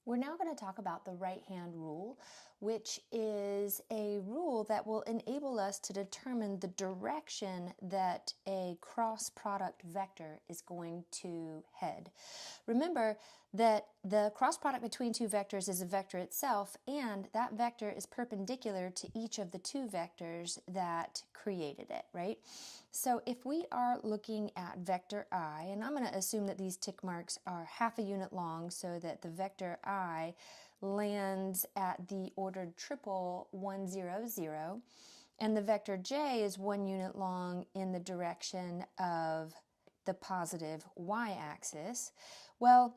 We're now going to talk about the right-hand rule, which is a rule that will enable us to determine the direction that a cross-product vector is going to head. Remember that the cross product between two vectors is a vector itself, and that vector is perpendicular to each of the two vectors that created it, right? So if we are looking at vector I, and I'm going to assume that these tick marks are half a unit long so that the vector I lands at the ordered triple 1, 0, 0, and the vector j is 1 unit long in the direction of the positive y-axis. Well,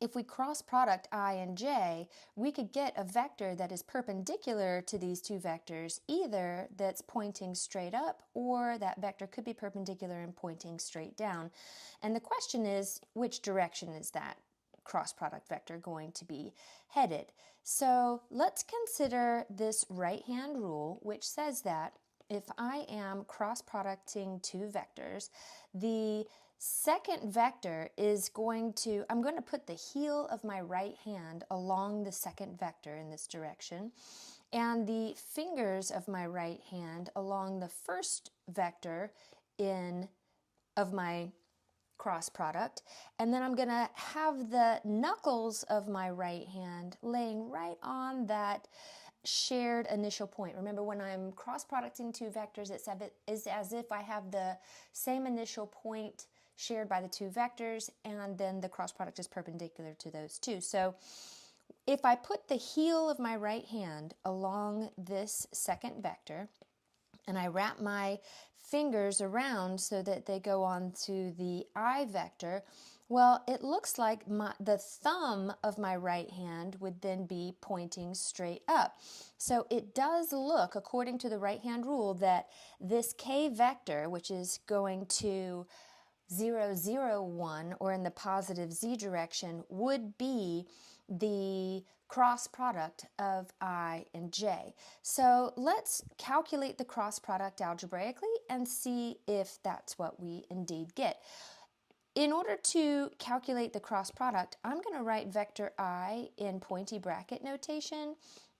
if we cross product I and j, we could get a vector that is perpendicular to these two vectors, either that's pointing straight up or that vector could be perpendicular and pointing straight down. And the question is, which direction is that cross product vector going to be headed? So let's consider this right-hand rule, which says that if I am cross-producting two vectors, the second vector is I'm going to put the heel of my right hand along the second vector in this direction, and the fingers of my right hand along the first vector of my cross product, and then I'm going to have the knuckles of my right hand laying right on that shared initial point. Remember, when I'm cross-producting two vectors, it's as if I have the same initial point shared by the two vectors, and then the cross product is perpendicular to those two. So if I put the heel of my right hand along this second vector, and I wrap my fingers around so that they go on to the I vector, well, it looks like the thumb of my right hand would then be pointing straight up. So it does look, according to the right-hand rule, that this k vector, which is going to 0, 0, 1, or in the positive z direction, would be the cross product of I and j. So let's calculate the cross product algebraically and see if that's what we indeed get. In order to calculate the cross product, I'm going to write vector I in pointy bracket notation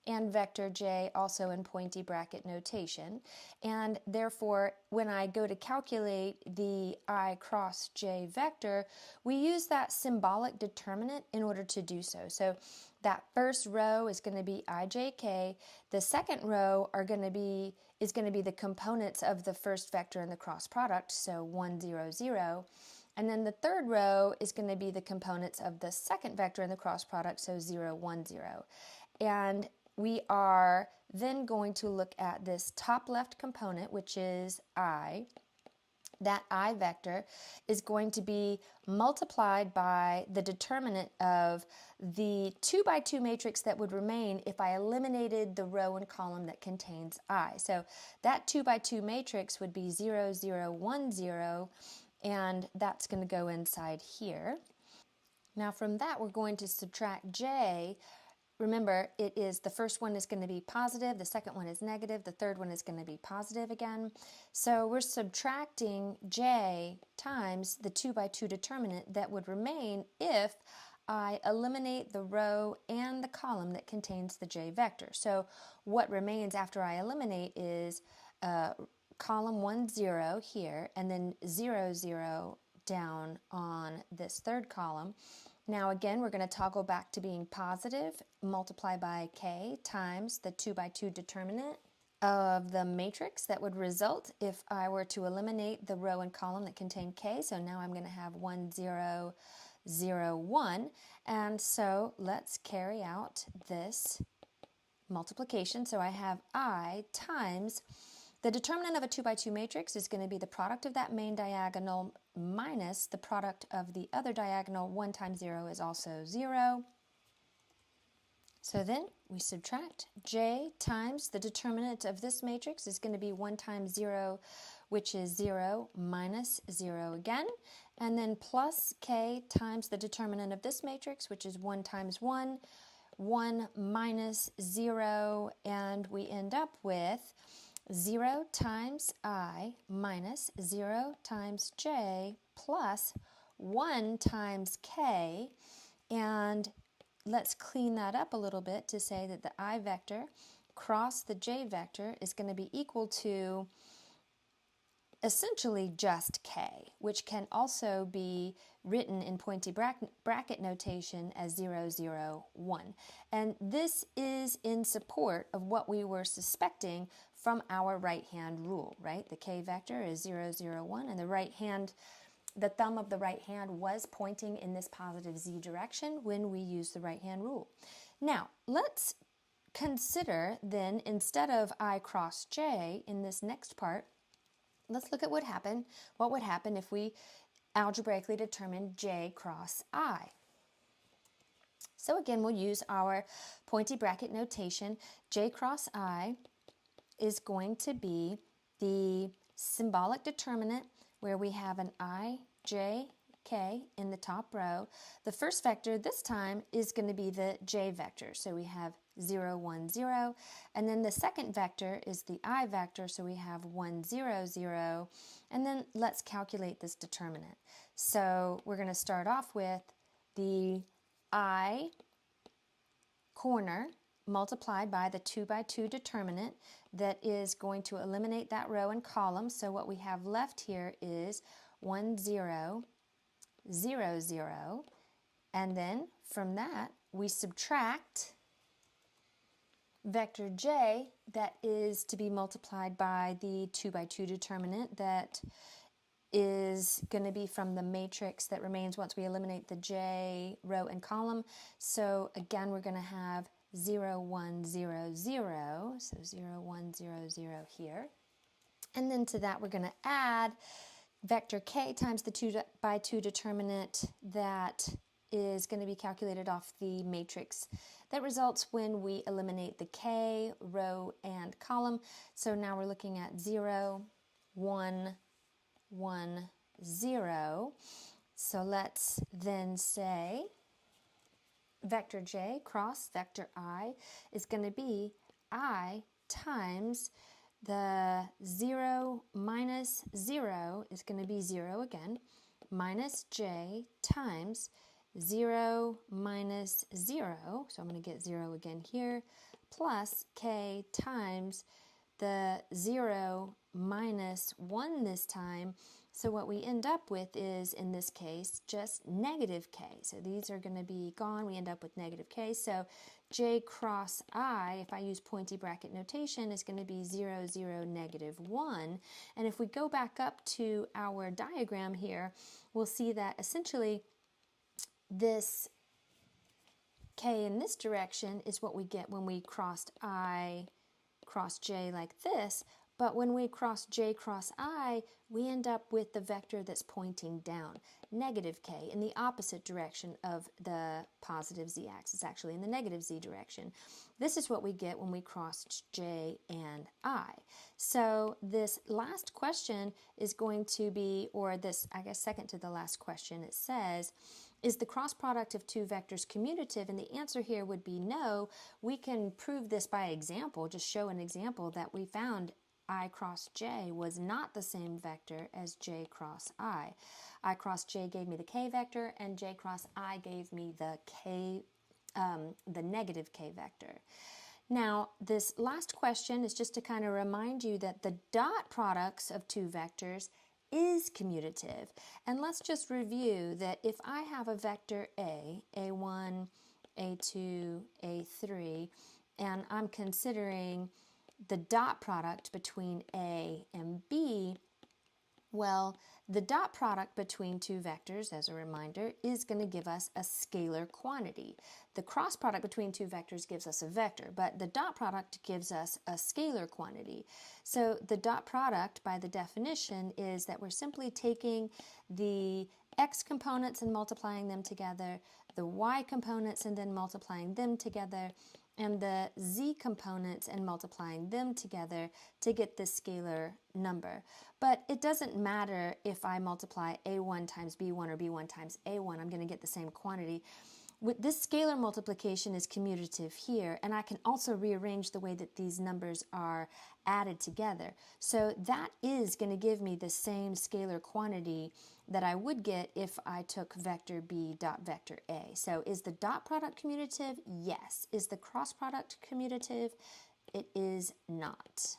and vector j also in pointy bracket notation. And therefore, when I go to calculate the I cross j vector, we use that symbolic determinant in order to do so. So that first row is going to be ijk. The second row is going to be the components of the first vector in the cross product, so 1, 0, 0. And then the third row is going to be the components of the second vector in the cross product, so 0, 1, 0. And we are then going to look at this top left component, which is I. That I vector is going to be multiplied by the determinant of the 2 by 2 matrix that would remain if I eliminated the row and column that contains I. So that 2 by 2 matrix would be 0, 0, 1, 0, and that's going to go inside here. Now from that, we're going to subtract j. Remember, the first one is going to be positive, the second one is negative, the third one is going to be positive again. So we're subtracting j times the 2 by 2 determinant that would remain if I eliminate the row and the column that contains the j vector. So what remains after I eliminate is column 1, 0 here, and then 0, 0 down on this third column. Now again, we're going to toggle back to being positive, multiply by k times the 2 by 2 determinant of the matrix that would result if I were to eliminate the row and column that contain k. So now I'm going to have 1, 0, 0, 1. And so let's carry out this multiplication. So I have I times the determinant of a 2 by 2 matrix is going to be the product of that main diagonal minus the product of the other diagonal. 1 times 0 is also 0. So then we subtract j times the determinant of this matrix is going to be 1 times 0, which is 0, minus 0 again, and then plus k times the determinant of this matrix, which is 1 times 1, 1 minus 0, and we end up with 0 times I minus 0 times j plus 1 times k, and let's clean that up a little bit to say that the I vector cross the j vector is going to be equal to essentially just k, which can also be written in pointy bracket notation as 0, 0, 1. And this is in support of what we were suspecting from our right-hand rule, right? The k vector is 0, 0, 1, and the thumb of the right hand was pointing in this positive z direction when we use the right-hand rule. Now, let's consider then, instead of I cross j in this next part, let's look at what would happen if we algebraically determined j cross I. So again, we'll use our pointy bracket notation. J cross I is going to be the symbolic determinant where we have an I, j, k in the top row. The first vector this time is going to be the j vector. So we have 0, 1, 0. And then the second vector is the I vector. So we have 1, 0, 0. And then let's calculate this determinant. So we're going to start off with the I corner multiplied by the 2 by 2 determinant that is going to eliminate that row and column. So what we have left here is 1, 0, 0, 0. And then from that, we subtract vector j that is to be multiplied by the 2 by 2 determinant that is going to be from the matrix that remains once we eliminate the j row and column. So again, we're going to have 0, 1, 0, 0. So 0, 1, 0, 0 here. And then to that, we're going to add vector k times the 2 by 2 determinant that is going to be calculated off the matrix that results when we eliminate the k row and column. So now we're looking at 0, 1, 1, 0. So let's then say vector j cross vector I is going to be I times the 0 minus 0 is going to be 0 again, minus j times 0 minus 0, so I'm going to get 0 again here, plus k times the 0 minus 1 this time. So what we end up with is, in this case, just negative k. So these are going to be gone. We end up with negative k. So j cross I, if I use pointy bracket notation, is going to be 0, 0, negative 1. And if we go back up to our diagram here, we'll see that essentially this k in this direction is what we get when we crossed I cross j like this, but when we cross j cross I, we end up with the vector that's pointing down, negative k, in the opposite direction of the positive z-axis, actually in the negative z direction. This is what we get when we cross j and I. So this last question is going to be, or this, I guess, second to the last question, it says, is the cross product of two vectors commutative? And the answer here would be no. We can prove this by example, just show an example that we found I cross j was not the same vector as j cross I. I cross j gave me the k vector, and j cross I gave me the negative k vector. Now, this last question is just to kind of remind you that the dot products of two vectors is commutative. And let's just review that if I have a vector A, A1, A2, A3, and I'm considering the dot product between A and B, well, the dot product between two vectors, as a reminder, is going to give us a scalar quantity. The cross product between two vectors gives us a vector, but the dot product gives us a scalar quantity. So the dot product, by the definition, is that we're simply taking the x components and multiplying them together, the y components and then multiplying them together, and the z components and multiplying them together to get this scalar number. But it doesn't matter if I multiply a1 times b1 or b1 times a1, I'm going to get the same quantity. With this scalar multiplication is commutative here, and I can also rearrange the way that these numbers are added together. So that is going to give me the same scalar quantity that I would get if I took vector b dot vector a. So is the dot product commutative? Yes. Is the cross product commutative? It is not.